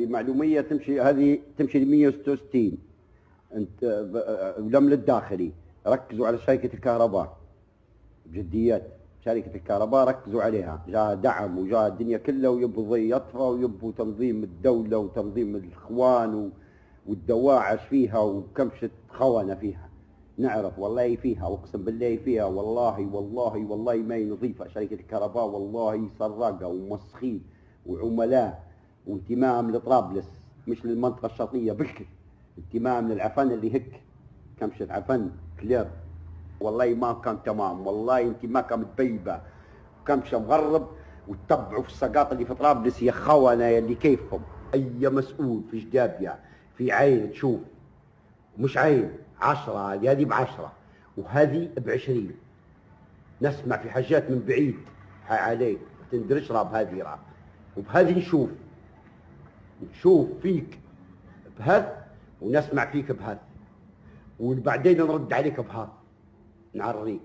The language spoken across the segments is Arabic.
يعني معلوميه تمشي، هذه تمشي ل 166. انت ولم للداخلي ركزوا على شركه الكهرباء بجديات. شركه الكهرباء ركزوا عليها، جاء دعم وجاء الدنيا كلها ويبوا ضيطها ويبوا تنظيم الدوله وتنظيم الاخوان والدواعش فيها وكمشه خونه فيها. نعرف والله فيها، واقسم بالله فيها، والله والله والله ما هي نظيفه شركه الكهرباء، والله سراقه ومسخين وعملاء وانتماء من طرابلس مش للمنطقه الشرقيه بكل انتماء من العفن اللي هيك كمشه عفن كلير. والله ما كان تمام، والله انت ما كان متبيبه كمشه مغرب وتتبعوا في السقاط اللي في طرابلس يا خونه اللي كيفهم. اي مسؤول في جدابيا في عين تشوف، مش عين 10 هذه ب10 وهذه ب20. نسمع في حاجات من بعيد عليك تندرش راه بهذه راه، وبهذه نشوف فيك بهذا ونسمع فيك بهذا، وبعدين نرد عليك بهذا نعريك.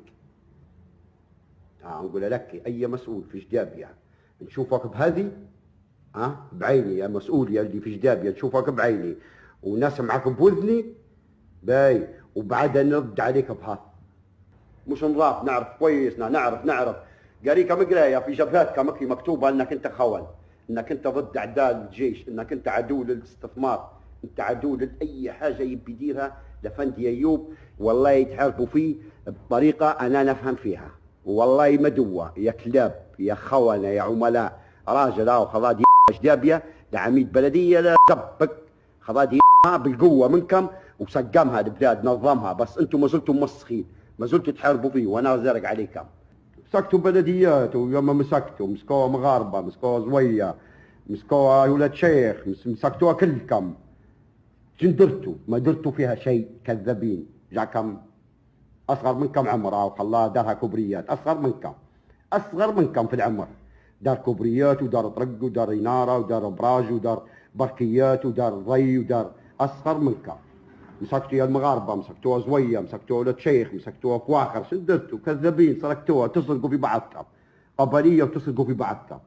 نقول لك اي مسؤول في جدابيا نشوفك بهذه بعيني يا مسؤول يا اللي في جدابيا نشوفك بعيني ونسمعك بوذني باي، وبعدها نرد عليك بهذا. مش نضاف نعرف كويس، نعرف قريكه مقرايه في جبهات مكتوبه انك انت خون، انك انت ضد اعداء الجيش، انك انت عدو للاستثمار، انت عدو لاي حاجه يبي يديرها لفندي ايوب. والله يتحاربوا فيه بطريقه انا نفهم فيها، والله مدوه يا كلاب يا خونه يا عملاء. راجل خضادي جدابيه لعميد بلديه لا سبك خضادي بالقوه منكم وسقمها البلاد نظمها، بس انتم ما زلتم مسخين، ما زلتوا تحاربوا فيه وانا زرق عليكم. مسكتوا بلديات ويوم مسكتوا مسكوها مغاربه، مسكوها زويه، مسكوها ولاد شيخ، مسكتوها كلكم. شن درتوا؟ ما درتوا فيها شيء، كذابين. جاكم اصغر منكم عمرها وخلاها دارها كبريات، اصغر منكم في العمر، دار كبريات ودار طرق ودار اناره ودار ابراج ودار بركيات ودار ضي ودار اصغر منكم. مسكتوا يا المغاربه، مسكتوها زويه، مسكتوها ولاد شيخ، مسكتوها فواخر. شن درتوا؟ كذابين، سرقتوها، تسرقوا في بعضكم قبليه وتسرقوا في بعضكم.